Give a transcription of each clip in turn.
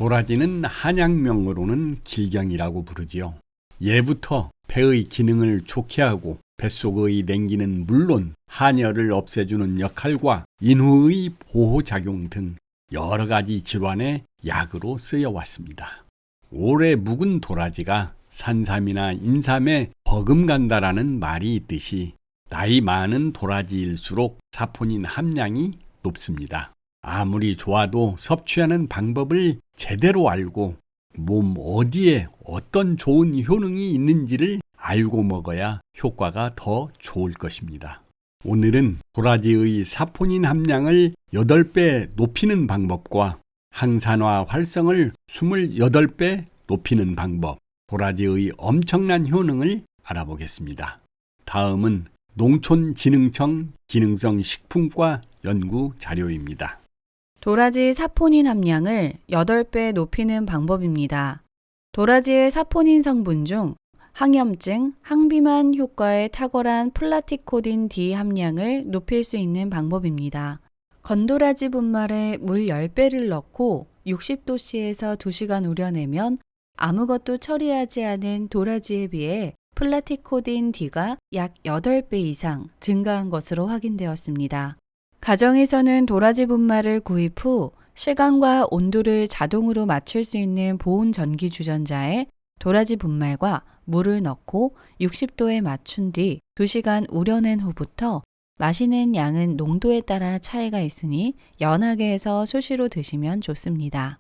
도라지는 한약명으로는 길경이라고 부르지요. 예부터 폐의 기능을 좋게 하고 뱃속의 냉기는 물론 한열을 없애주는 역할과 인후의 보호작용 등 여러 가지 질환의 약으로 쓰여왔습니다. 오래 묵은 도라지가 산삼이나 인삼에 버금간다라는 말이 있듯이 나이 많은 도라지일수록 사포닌 함량이 높습니다. 아무리 좋아도 섭취하는 방법을 제대로 알고 몸 어디에 어떤 좋은 효능이 있는지를 알고 먹어야 효과가 더 좋을 것입니다. 오늘은 도라지의 사포닌 함량을 8배 높이는 방법과 항산화 활성을 28배 높이는 방법, 도라지의 엄청난 효능을 알아보겠습니다. 다음은 농촌진흥청 기능성 식품과 연구 자료입니다. 도라지 사포닌 함량을 8배 높이는 방법입니다. 도라지의 사포닌 성분 중 항염증, 항비만 효과에 탁월한 플라티코딘 D 함량을 높일 수 있는 방법입니다. 건도라지 분말에 물 10배를 넣고 60도씨에서 2시간 우려내면 아무것도 처리하지 않은 도라지에 비해 플라티코딘 D가 약 8배 이상 증가한 것으로 확인되었습니다. 가정에서는 도라지 분말을 구입 후 시간과 온도를 자동으로 맞출 수 있는 보온 전기 주전자에 도라지 분말과 물을 넣고 60도에 맞춘 뒤 2시간 우려낸 후부터 마시는 양은 농도에 따라 차이가 있으니 연하게 해서 수시로 드시면 좋습니다.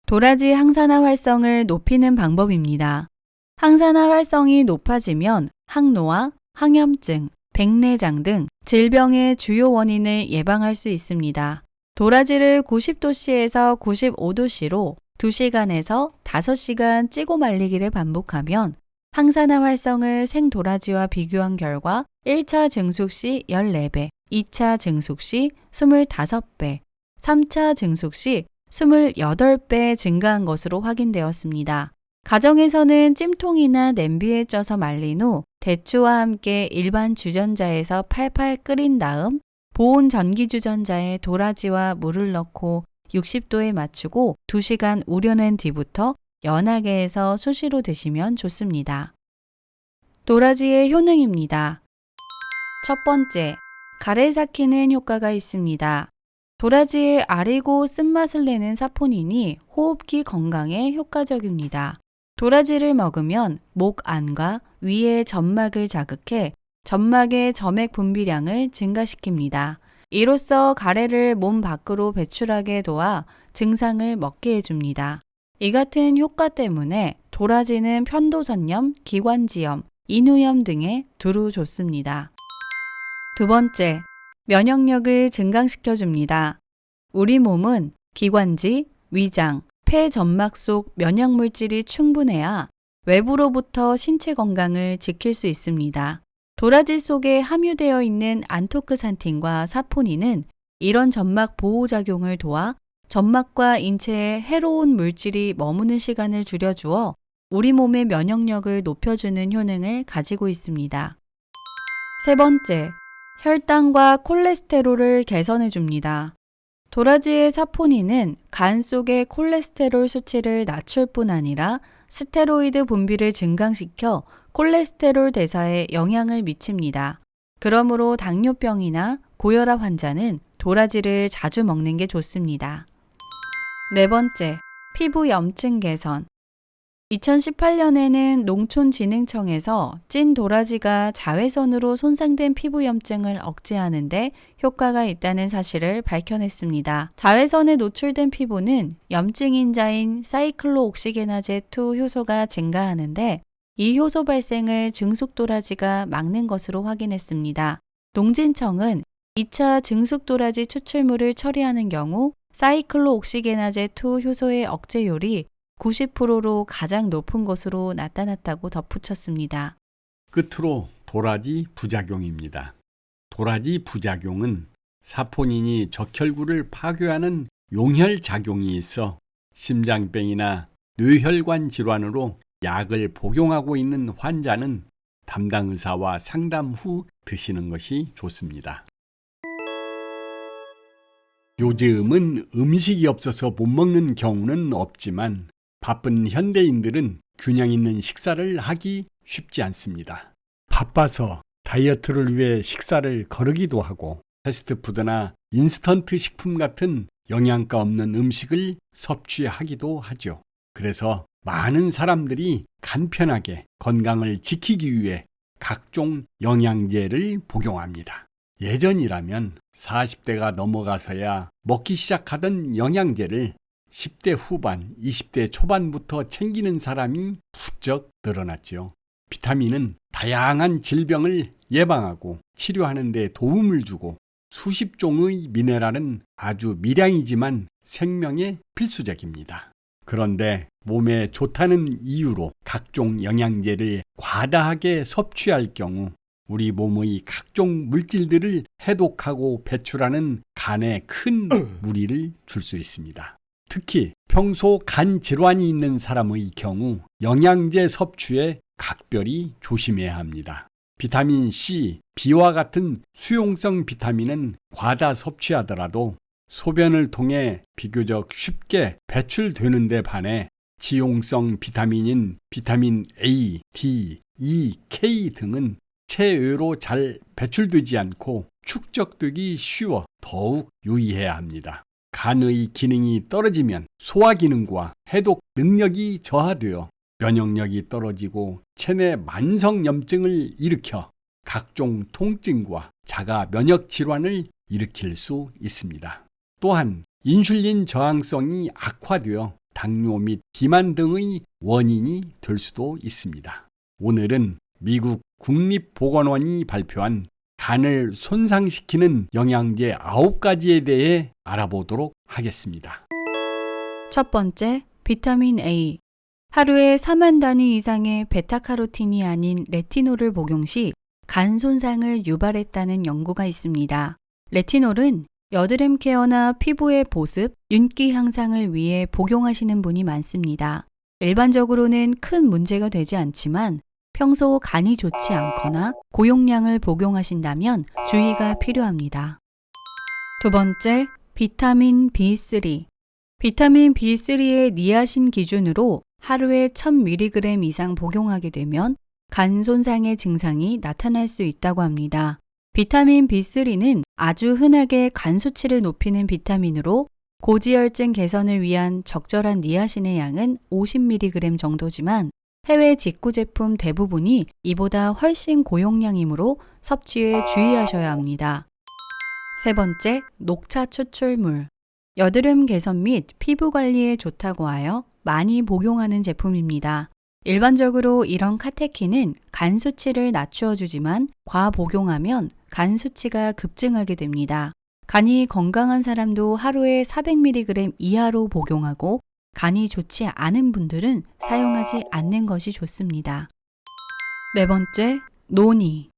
도라지 항산화 활성을 높이는 방법입니다. 항산화 활성이 높아지면 항노화, 항염증, 백내장 등 질병의 주요 원인을 예방할 수 있습니다. 도라지를 90도씨에서 95도씨로 2시간에서 5시간 찌고 말리기를 반복하면 항산화 활성을 생도라지와 비교한 결과 1차 증숙 시 14배, 2차 증숙 시 25배, 3차 증숙 시 28배 증가한 것으로 확인되었습니다. 가정에서는 찜통이나 냄비에 쪄서 말린 후 대추와 함께 일반 주전자에서 팔팔 끓인 다음 보온 전기 주전자에 도라지와 물을 넣고 60도에 맞추고 2시간 우려낸 뒤부터 연하게 해서 수시로 드시면 좋습니다. 도라지의 효능입니다. 첫 번째, 가래 삭히는 효과가 있습니다. 도라지의 아리고 쓴맛을 내는 사포닌이 호흡기 건강에 효과적입니다. 도라지를 먹으면 목 안과 위의 점막을 자극해 점막의 점액 분비량을 증가시킵니다. 이로써 가래를 몸 밖으로 배출하게 도와 증상을 먹게 해줍니다. 이 같은 효과 때문에 도라지는 편도선염, 기관지염, 인후염 등에 두루 좋습니다. 두 번째, 면역력을 증강시켜줍니다. 우리 몸은 기관지, 위장, 폐 점막 속 면역물질이 충분해야 외부로부터 신체 건강을 지킬 수 있습니다. 도라지 속에 함유되어 있는 안토크산틴과 사포닌은 이런 점막 보호작용을 도와 점막과 인체에 해로운 물질이 머무는 시간을 줄여주어 우리 몸의 면역력을 높여주는 효능을 가지고 있습니다. 세 번째, 혈당과 콜레스테롤을 개선해줍니다. 도라지의 사포닌은 간 속의 콜레스테롤 수치를 낮출 뿐 아니라 스테로이드 분비를 증강시켜 콜레스테롤 대사에 영향을 미칩니다. 그러므로 당뇨병이나 고혈압 환자는 도라지를 자주 먹는 게 좋습니다. 네 번째, 피부 염증 개선. 2018년에는 농촌진흥청에서 찐 도라지가 자외선으로 손상된 피부 염증을 억제하는 데 효과가 있다는 사실을 밝혀냈습니다. 자외선에 노출된 피부는 염증 인자인 사이클로옥시게나제2 효소가 증가하는데 이 효소 발생을 증숙 도라지가 막는 것으로 확인했습니다. 농진청은 2차 증숙 도라지 추출물을 처리하는 경우 사이클로옥시게나제2 효소의 억제율이 90%로 가장 높은 것으로 나타났다고 덧붙였습니다. 끝으로 도라지 부작용입니다. 도라지 부작용은 사포닌이 적혈구를 파괴하는 용혈작용이 있어 심장병이나 뇌혈관 질환으로 약을 복용하고 있는 환자는 담당 의사와 상담 후 드시는 것이 좋습니다. 요즘은 음식이 없어서 못 먹는 경우는 없지만 바쁜 현대인들은 균형 있는 식사를 하기 쉽지 않습니다. 바빠서 다이어트를 위해 식사를 거르기도 하고 패스트푸드나 인스턴트 식품 같은 영양가 없는 음식을 섭취하기도 하죠. 그래서 많은 사람들이 간편하게 건강을 지키기 위해 각종 영양제를 복용합니다. 예전이라면 40대가 넘어가서야 먹기 시작하던 영양제를 10대 후반, 20대 초반부터 챙기는 사람이 부쩍 늘어났죠. 비타민은 다양한 질병을 예방하고 치료하는 데 도움을 주고 수십 종의 미네랄은 아주 미량이지만 생명에 필수적입니다. 그런데 몸에 좋다는 이유로 각종 영양제를 과다하게 섭취할 경우 우리 몸의 각종 물질들을 해독하고 배출하는 간에 큰 무리를 줄 수 있습니다. 특히 평소 간 질환이 있는 사람의 경우 영양제 섭취에 각별히 조심해야 합니다. 비타민 C, B와 같은 수용성 비타민은 과다 섭취하더라도 소변을 통해 비교적 쉽게 배출되는 데 반해 지용성 비타민인 비타민 A, D, E, K 등은 체외로 잘 배출되지 않고 축적되기 쉬워 더욱 유의해야 합니다. 간의 기능이 떨어지면 소화 기능과 해독 능력이 저하되어 면역력이 떨어지고 체내 만성염증을 일으켜 각종 통증과 자가 면역 질환을 일으킬 수 있습니다. 또한 인슐린 저항성이 악화되어 당뇨 및 비만 등의 원인이 될 수도 있습니다. 오늘은 미국 국립보건원이 발표한 간을 손상시키는 영양제 9가지에 대해 알아보도록 하겠습니다. 첫 번째, 비타민 A. 하루에 4만 단위 이상의 베타카로틴이 아닌 레티놀을 복용 시 간 손상을 유발했다는 연구가 있습니다. 레티놀은 여드름 케어나 피부의 보습, 윤기 향상을 위해 복용하시는 분이 많습니다. 일반적으로는 큰 문제가 되지 않지만 평소 간이 좋지 않거나 고용량을 복용하신다면 주의가 필요합니다. 두 번째, 비타민 B3. 비타민 B3의 니아신 기준으로 하루에 1000mg 이상 복용하게 되면 간 손상의 증상이 나타날 수 있다고 합니다. 비타민 B3는 아주 흔하게 간 수치를 높이는 비타민으로 고지혈증 개선을 위한 적절한 니아신의 양은 50mg 정도지만 해외 직구 제품 대부분이 이보다 훨씬 고용량이므로 섭취에 주의하셔야 합니다. 세 번째, 녹차 추출물. 여드름 개선 및 피부 관리에 좋다고 하여 많이 복용하는 제품입니다. 일반적으로 이런 카테킨은 간 수치를 낮추어 주지만 과복용하면 간 수치가 급증하게 됩니다. 간이 건강한 사람도 하루에 400mg 이하로 복용하고 간이 좋지 않은 분들은 사용하지 않는 것이 좋습니다. 네 번째, 노니.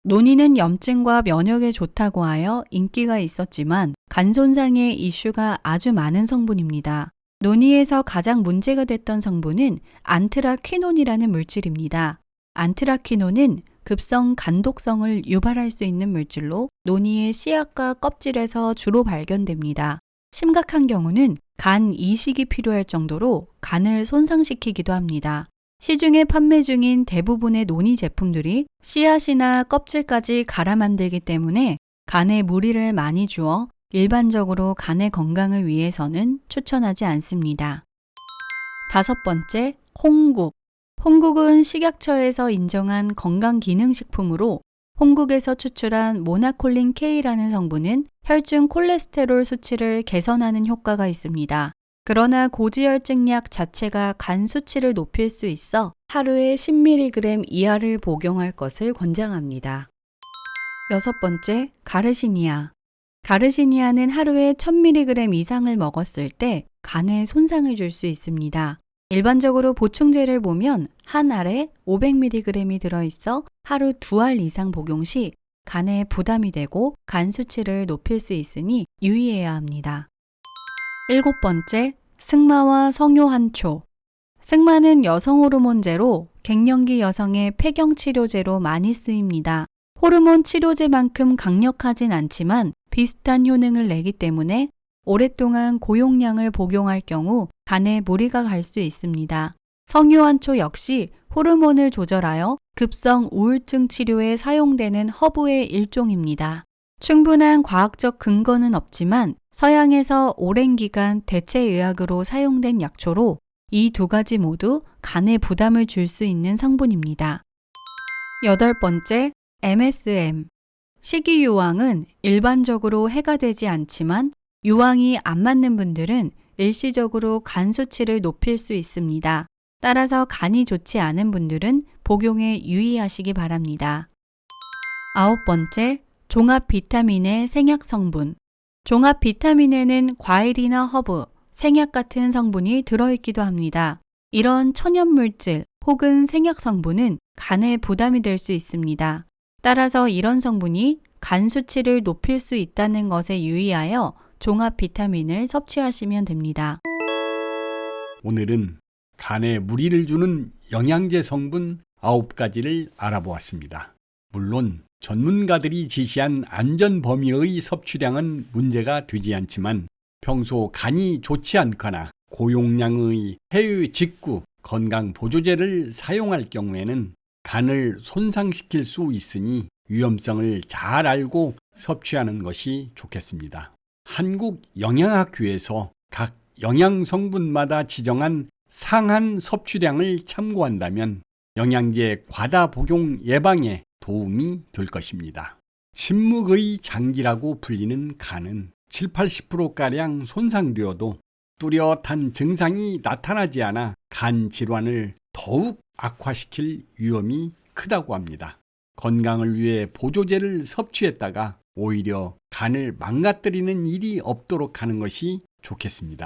노니는 염증과 면역에 좋다고 하여 인기가 있었지만 간 손상의 이슈가 아주 많은 성분입니다. 노니에서 가장 문제가 됐던 성분은 안트라퀴논이라는 물질입니다. 안트라퀴논은 급성 간독성을 유발할 수 있는 물질로 노니의 씨앗과 껍질에서 주로 발견됩니다. 심각한 경우는 간 이식이 필요할 정도로 간을 손상시키기도 합니다. 시중에 판매 중인 대부분의 노니 제품들이 씨앗이나 껍질까지 갈아 만들기 때문에 간에 무리를 많이 주어 일반적으로 간의 건강을 위해서는 추천하지 않습니다. 다섯 번째, 홍국. 홍국은 식약처에서 인정한 건강기능식품으로 홍국에서 추출한 모나콜린 K라는 성분은 혈중 콜레스테롤 수치를 개선하는 효과가 있습니다. 그러나 고지혈증약 자체가 간 수치를 높일 수 있어 하루에 10mg 이하를 복용할 것을 권장합니다. 여섯 번째, 가르시니아. 가르시니아는 하루에 1000mg 이상을 먹었을 때 간에 손상을 줄 수 있습니다. 일반적으로 보충제를 보면 한 알에 500mg이 들어있어 하루 2알 이상 복용 시 간에 부담이 되고 간 수치를 높일 수 있으니 유의해야 합니다. 일곱 번째, 승마와 성효한초. 승마는 여성 호르몬제로 갱년기 여성의 폐경 치료제로 많이 쓰입니다. 호르몬 치료제만큼 강력하진 않지만 비슷한 효능을 내기 때문에 오랫동안 고용량을 복용할 경우 간에 무리가 갈 수 있습니다. 성유한초 역시 호르몬을 조절하여 급성 우울증 치료에 사용되는 허브의 일종입니다. 충분한 과학적 근거는 없지만 서양에서 오랜 기간 대체의학으로 사용된 약초로 이 두 가지 모두 간에 부담을 줄 수 있는 성분입니다. 8번째, MSM. 식이유황은 일반적으로 해가 되지 않지만 유황이 안 맞는 분들은 일시적으로 간 수치를 높일 수 있습니다. 따라서 간이 좋지 않은 분들은 복용에 유의하시기 바랍니다. 9번째, 종합 비타민의 생약 성분. 종합 비타민에는 과일이나 허브, 생약 같은 성분이 들어있기도 합니다. 이런 천연 물질 혹은 생약 성분은 간에 부담이 될 수 있습니다. 따라서 이런 성분이 간 수치를 높일 수 있다는 것에 유의하여 종합 비타민을 섭취하시면 됩니다. 오늘은 간에 무리를 주는 영양제 성분 9가지를 알아보았습니다. 물론 전문가들이 지시한 안전 범위의 섭취량은 문제가 되지 않지만 평소 간이 좋지 않거나 고용량의 해외 직구 건강 보조제를 사용할 경우에는 간을 손상시킬 수 있으니 위험성을 잘 알고 섭취하는 것이 좋겠습니다. 한국영양학회에서 각 영양성분마다 지정한 상한 섭취량을 참고한다면 영양제 과다 복용 예방에 도움이 될 것입니다. 침묵의 장기라고 불리는 간은 70~80%가량 손상되어도 뚜렷한 증상이 나타나지 않아 간 질환을 더욱 악화시킬 위험이 크다고 합니다. 건강을 위해 보조제를 섭취했다가 오히려 간을 망가뜨리는 일이 없도록 하는 것이 좋겠습니다.